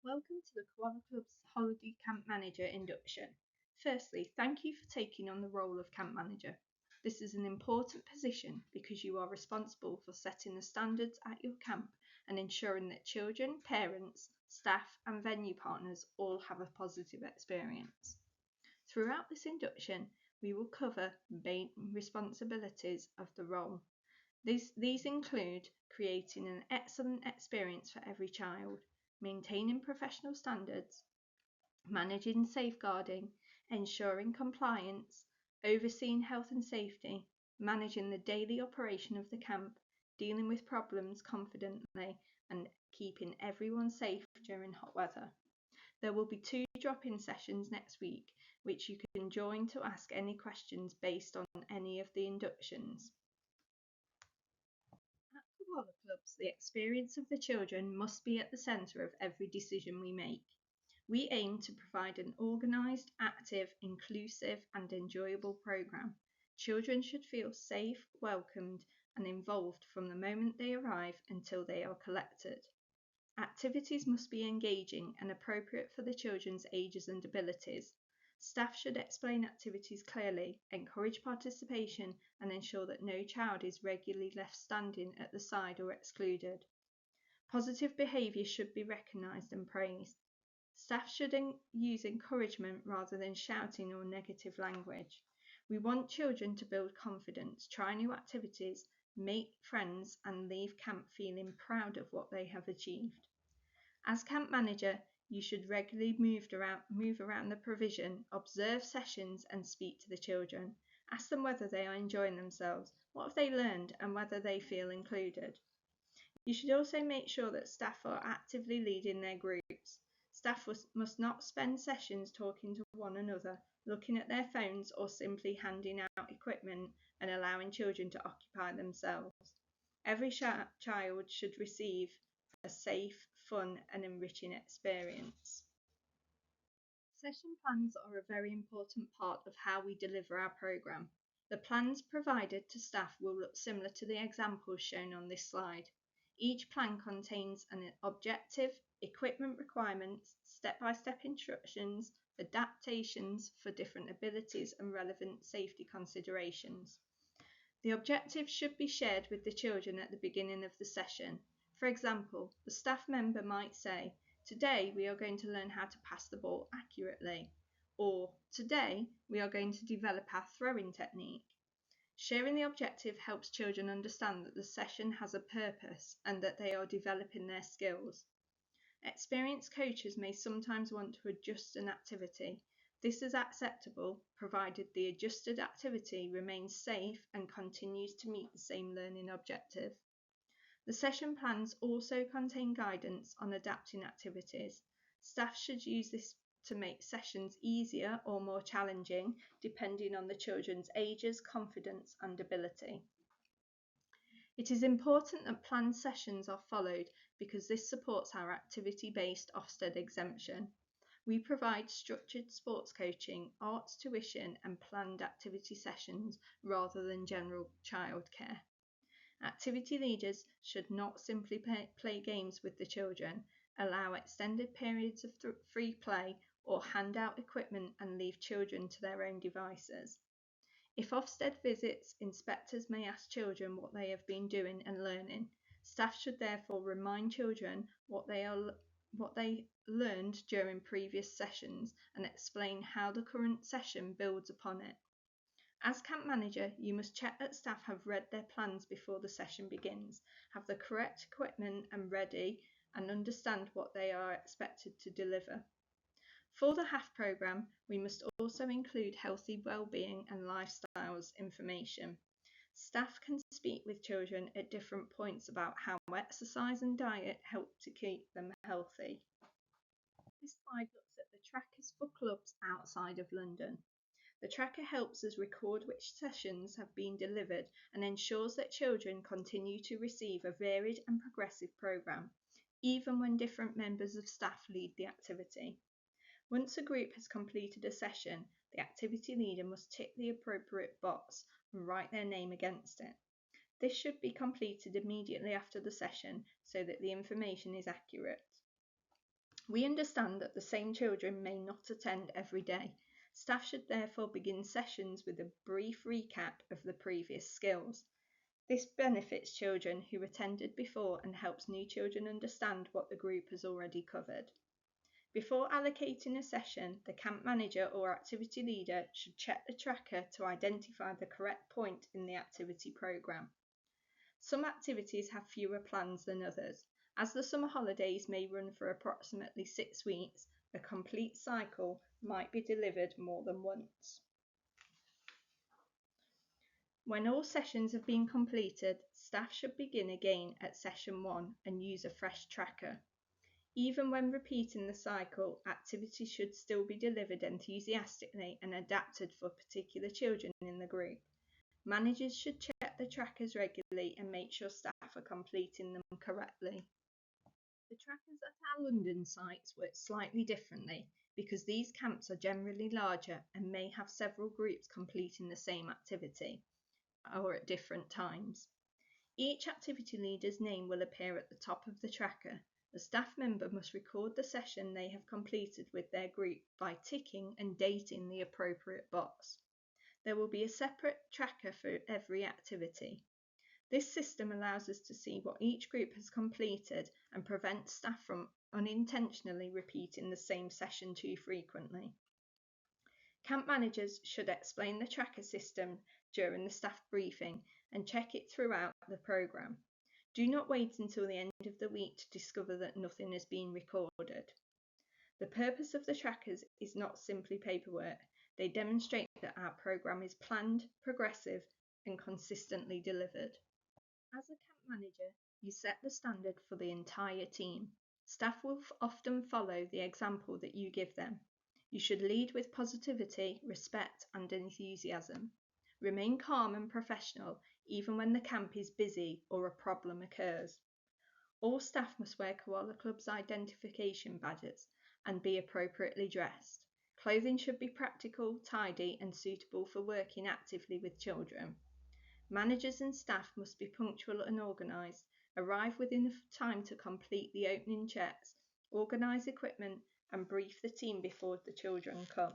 Welcome to the Koala Klubs Holiday Camp Manager induction. Firstly, thank you for taking on the role of Camp Manager. This is an important position because you are responsible for setting the standards at your camp and ensuring that children, parents, staff and venue partners all have a positive experience. Throughout this induction, we will cover main responsibilities of the role. These include creating an excellent experience for every child, maintaining professional standards, managing safeguarding, ensuring compliance, overseeing health and safety, managing the daily operation of the camp, dealing with problems confidently, and keeping everyone safe during hot weather. There will be 2 drop-in sessions next week, which you can join to ask any questions based on any of the inductions. At Koala Clubs, the experience of the children must be at the centre of every decision we make. We aim to provide an organised, active, inclusive and enjoyable programme. Children should feel safe, welcomed and involved from the moment they arrive until they are collected. Activities must be engaging and appropriate for the children's ages and abilities. Staff should explain activities clearly, encourage participation and ensure that no child is regularly left standing at the side or excluded. Positive behaviour should be recognised and praised. Staff should use encouragement rather than shouting or negative language. We want children to build confidence, try new activities, make friends and leave camp feeling proud of what they have achieved. As camp manager, you should regularly move around the provision, observe sessions and speak to the children. Ask them whether they are enjoying themselves, what have they learned and whether they feel included. You should also make sure that staff are actively leading their groups. Staff must not spend sessions talking to one another, looking at their phones or simply handing out equipment and allowing children to occupy themselves. Every child should receive a safe, fun and enriching experience. Session plans are a very important part of how we deliver our programme. The plans provided to staff will look similar to the examples shown on this slide. Each plan contains an objective, equipment requirements, step-by-step instructions, adaptations for different abilities and relevant safety considerations. The objectives should be shared with the children at the beginning of the session. For example, the staff member might say, "Today we are going to learn how to pass the ball accurately," or "Today we are going to develop our throwing technique." Sharing the objective helps children understand that the session has a purpose and that they are developing their skills. Experienced coaches may sometimes want to adjust an activity. This is acceptable provided the adjusted activity remains safe and continues to meet the same learning objective. The session plans also contain guidance on adapting activities. Staff should use this to make sessions easier or more challenging depending on the children's ages, confidence and ability. It is important that planned sessions are followed because this supports our activity-based Ofsted exemption. We provide structured sports coaching, arts tuition and planned activity sessions rather than general childcare. Activity leaders should not simply play games with the children, allow extended periods of free play or hand out equipment and leave children to their own devices. If Ofsted visits, inspectors may ask children what they have been doing and learning. Staff should therefore remind children what they learned during previous sessions and explain how the current session builds upon it. As camp manager, you must check that staff have read their plans before the session begins, have the correct equipment and ready, and understand what they are expected to deliver. For the HAF programme, we must also include healthy wellbeing and lifestyles information. Staff can speak with children at different points about how exercise and diet help to keep them healthy. This slide looks at the trackers for clubs outside of London. The tracker helps us record which sessions have been delivered and ensures that children continue to receive a varied and progressive programme, even when different members of staff lead the activity. Once a group has completed a session, the activity leader must tick the appropriate box and write their name against it. This should be completed immediately after the session so that the information is accurate. We understand that the same children may not attend every day. Staff should therefore begin sessions with a brief recap of the previous skills. This benefits children who attended before and helps new children understand what the group has already covered. Before allocating a session, the camp manager or activity leader should check the tracker to identify the correct point in the activity programme. Some activities have fewer plans than others. As the summer holidays may run for approximately 6 weeks, a complete cycle might be delivered more than once. When all sessions have been completed, staff should begin again at session 1 and use a fresh tracker. Even when repeating the cycle, activities should still be delivered enthusiastically and adapted for particular children in the group. Managers should check the trackers regularly and make sure staff are completing them correctly. The trackers at our London sites work slightly differently because these camps are generally larger and may have several groups completing the same activity or at different times. Each activity leader's name will appear at the top of the tracker. The staff member must record the session they have completed with their group by ticking and dating the appropriate box. There will be a separate tracker for every activity. This system allows us to see what each group has completed and prevents staff from unintentionally repeating the same session too frequently. Camp managers should explain the tracker system during the staff briefing and check it throughout the programme. Do not wait until the end of the week to discover that nothing has been recorded. The purpose of the trackers is not simply paperwork. They demonstrate that our programme is planned, progressive, and consistently delivered. As a camp manager, you set the standard for the entire team. Staff will often follow the example that you give them. You should lead with positivity, respect, and enthusiasm. Remain calm and professional even when the camp is busy or a problem occurs. All staff must wear Koala Klubs identification badges and be appropriately dressed. Clothing should be practical, tidy, and suitable for working actively with children. Managers and staff must be punctual and organised, arrive within enough time to complete the opening checks, organise equipment, and brief the team before the children come.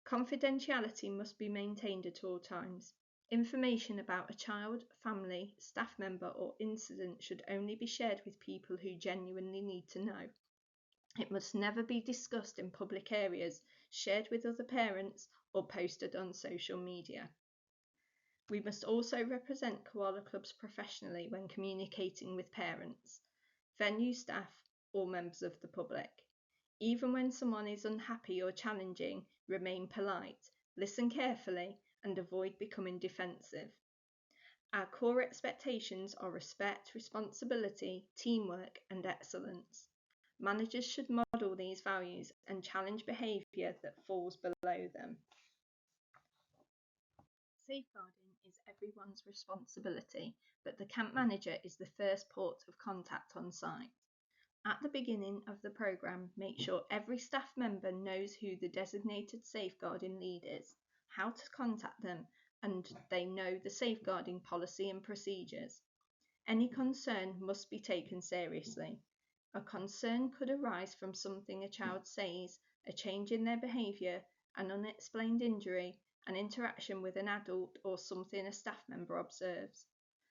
Confidentiality must be maintained at all times. Information about a child, family, staff member, or incident should only be shared with people who genuinely need to know. It must never be discussed in public areas, shared with other parents, or posted on social media. We must also represent Koala Klubs professionally when communicating with parents, venue staff, or members of the public. Even when someone is unhappy or challenging, remain polite, listen carefully, and avoid becoming defensive. Our core expectations are respect, responsibility, teamwork, and excellence. Managers should model these values and challenge behaviour that falls below them. Safeguarding is everyone's responsibility, but the camp manager is the first port of contact on site. At the beginning of the programme, make sure every staff member knows who the designated safeguarding lead is, how to contact them, and they know the safeguarding policy and procedures. Any concern must be taken seriously. A concern could arise from something a child says, a change in their behaviour, an unexplained injury, an interaction with an adult, or something a staff member observes.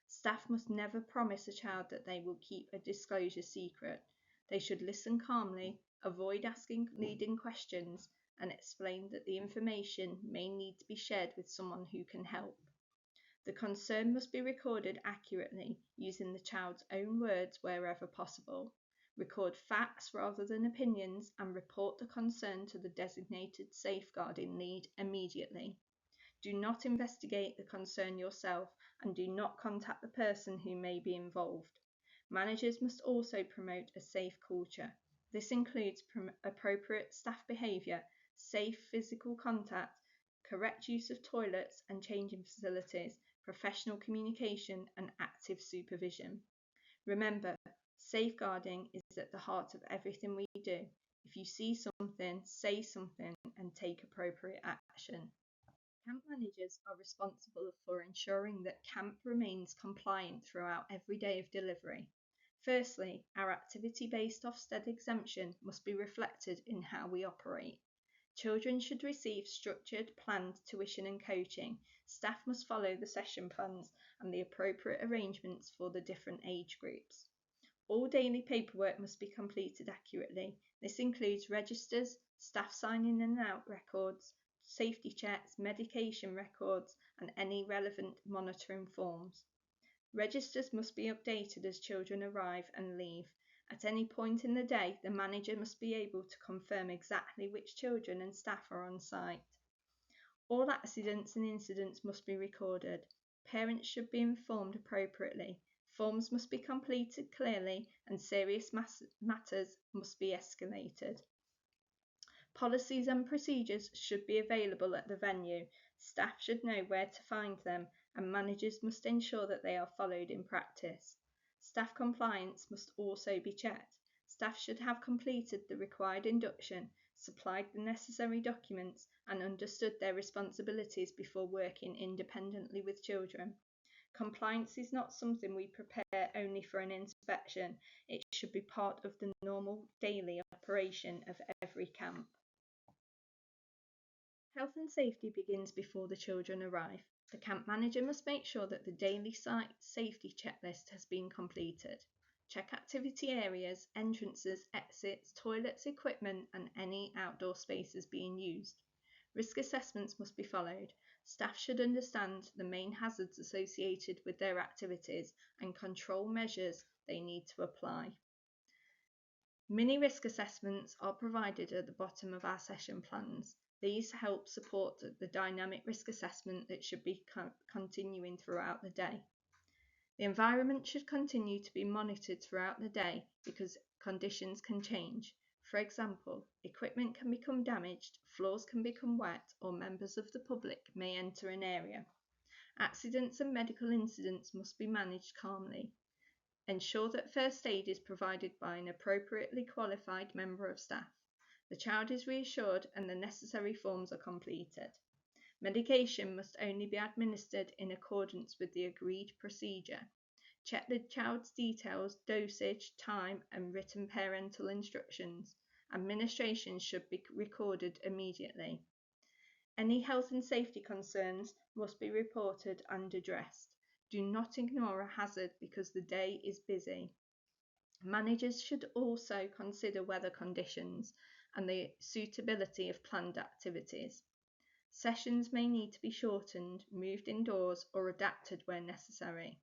Staff must never promise a child that they will keep a disclosure secret. They should listen calmly, avoid asking leading questions, and explain that the information may need to be shared with someone who can help. The concern must be recorded accurately, using the child's own words wherever possible. Record facts rather than opinions and report the concern to the designated safeguarding lead immediately. Do not investigate the concern yourself and do not contact the person who may be involved. Managers must also promote a safe culture. This includes appropriate staff behaviour, safe physical contact, correct use of toilets and changing facilities, professional communication, and active supervision. Remember, safeguarding is at the heart of everything we do. If you see something, say something and take appropriate action. Camp managers are responsible for ensuring that camp remains compliant throughout every day of delivery. Firstly, our activity-based Ofsted exemption must be reflected in how we operate. Children should receive structured, planned tuition and coaching. Staff must follow the session plans and the appropriate arrangements for the different age groups. All daily paperwork must be completed accurately. This includes registers, staff signing in and out records, safety checks, medication records, and any relevant monitoring forms. Registers must be updated as children arrive and leave. At any point in the day, the manager must be able to confirm exactly which children and staff are on site. All accidents and incidents must be recorded. Parents should be informed appropriately. Forms must be completed clearly and serious matters must be escalated. Policies and procedures should be available at the venue. Staff should know where to find them, and managers must ensure that they are followed in practice. Staff compliance must also be checked. Staff should have completed the required induction, supplied the necessary documents, and understood their responsibilities before working independently with children. Compliance is not something we prepare only for an inspection. It should be part of the normal daily operation of every camp. Health and safety begins before the children arrive. The camp manager must make sure that the daily site safety checklist has been completed. Check activity areas, entrances, exits, toilets, equipment, and any outdoor spaces being used. Risk assessments must be followed. Staff should understand the main hazards associated with their activities and control measures they need to apply. Mini risk assessments are provided at the bottom of our session plans. These help support the dynamic risk assessment that should be continuing throughout the day. The environment should continue to be monitored throughout the day because conditions can change. For example, equipment can become damaged, floors can become wet, or members of the public may enter an area. Accidents and medical incidents must be managed calmly. Ensure that first aid is provided by an appropriately qualified member of staff. The child is reassured and the necessary forms are completed. Medication must only be administered in accordance with the agreed procedure. Check the child's details, dosage, time, and written parental instructions. Administration should be recorded immediately. Any health and safety concerns must be reported and addressed. Do not ignore a hazard because the day is busy. Managers should also consider weather conditions and the suitability of planned activities. Sessions may need to be shortened, moved indoors, or adapted where necessary.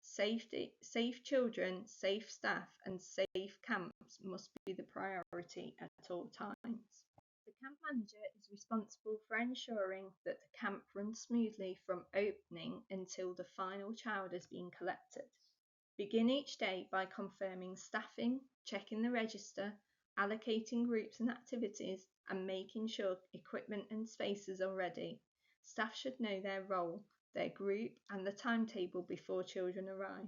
Safe children, safe staff, and safe camps must be the priority at all times. The camp manager is responsible for ensuring that the camp runs smoothly from opening until the final child has been collected. Begin each day by confirming staffing, checking the register, allocating groups and activities, and making sure equipment and spaces are ready. Staff should know their role, their group, and the timetable before children arrive.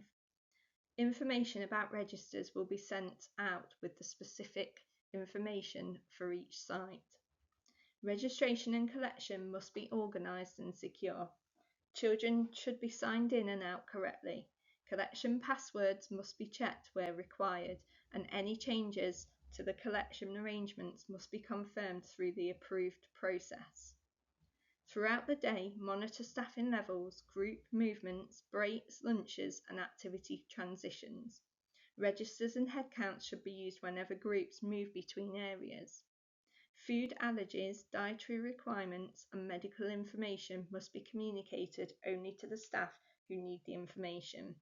Information about registers will be sent out with the specific information for each site. Registration and collection must be organised and secure. Children should be signed in and out correctly. Collection passwords must be checked where required, and any changes to the collection arrangements must be confirmed through the approved process. Throughout the day, monitor staffing levels, group movements, breaks, lunches, and activity transitions. Registers and headcounts should be used whenever groups move between areas. Food allergies, dietary requirements, and medical information must be communicated only to the staff who need the information.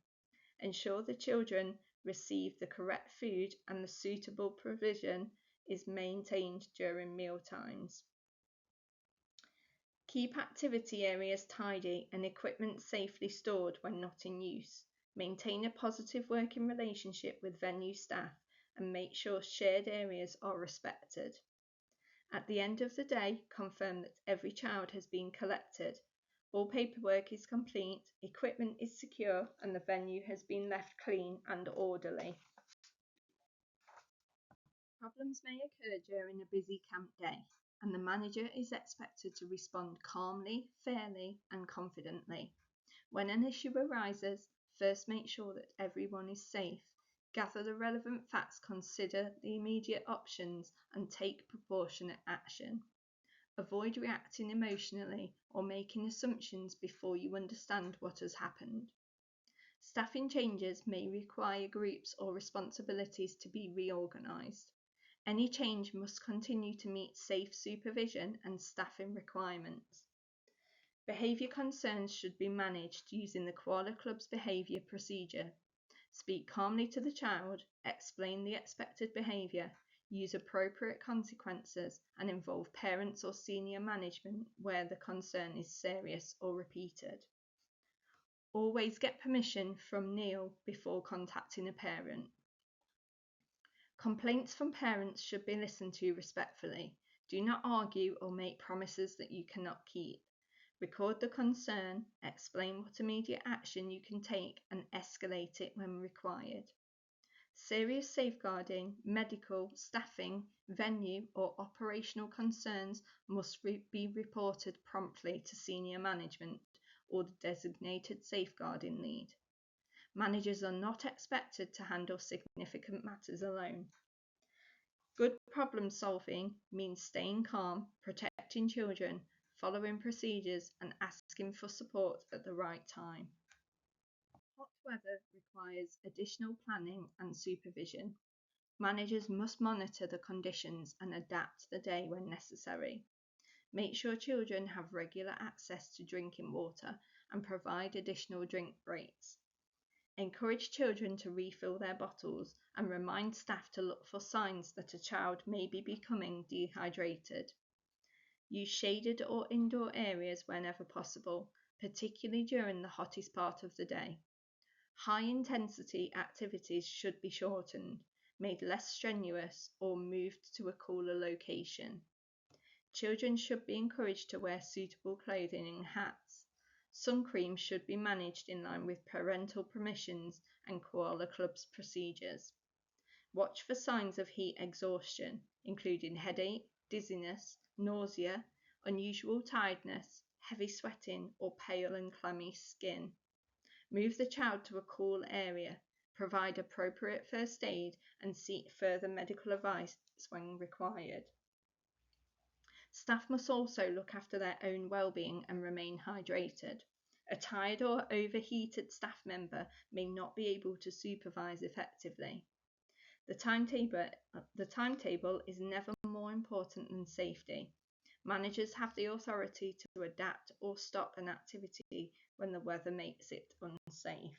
Ensure the children receive the correct food and the suitable provision is maintained during meal times. Keep activity areas tidy and equipment safely stored when not in use. Maintain a positive working relationship with venue staff and make sure shared areas are respected. At the end of the day, confirm that every child has been collected. All paperwork is complete, equipment is secure, and the venue has been left clean and orderly. Problems may occur during a busy camp day, and the manager is expected to respond calmly, fairly, and confidently. When an issue arises, first make sure that everyone is safe. Gather the relevant facts, consider the immediate options, and take proportionate action. Avoid reacting emotionally or making assumptions before you understand what has happened. Staffing changes may require groups or responsibilities to be reorganised. Any change must continue to meet safe supervision and staffing requirements. Behaviour concerns should be managed using the Koala Klubs behaviour procedure. Speak calmly to the child, explain the expected behaviour, use appropriate consequences, and involve parents or senior management where the concern is serious or repeated. Always get permission from Neil before contacting a parent. Complaints from parents should be listened to respectfully. Do not argue or make promises that you cannot keep. Record the concern, explain what immediate action you can take, and escalate it when required. Serious safeguarding, medical, staffing, venue, or operational concerns must be reported promptly to senior management or the designated safeguarding lead. Managers are not expected to handle significant matters alone. Good problem solving means staying calm, protecting children, following procedures, and asking for support at the right time. Hot weather requires additional planning and supervision. Managers must monitor the conditions and adapt the day when necessary. Make sure children have regular access to drinking water and provide additional drink breaks. Encourage children to refill their bottles and remind staff to look for signs that a child may be becoming dehydrated. Use shaded or indoor areas whenever possible, particularly during the hottest part of the day. High-intensity activities should be shortened, made less strenuous, or moved to a cooler location. Children should be encouraged to wear suitable clothing and hats. Sun cream should be managed in line with parental permissions and Koala Klubs procedures. Watch for signs of heat exhaustion, including headache, dizziness, nausea, unusual tiredness, heavy sweating, or pale and clammy skin. Move the child to a cool area, provide appropriate first aid, and seek further medical advice when required. Staff must also look after their own well-being and remain hydrated. A tired or overheated staff member may not be able to supervise effectively. The timetable is never more important than safety. Managers have the authority to adapt or stop an activity when the weather makes it unsafe.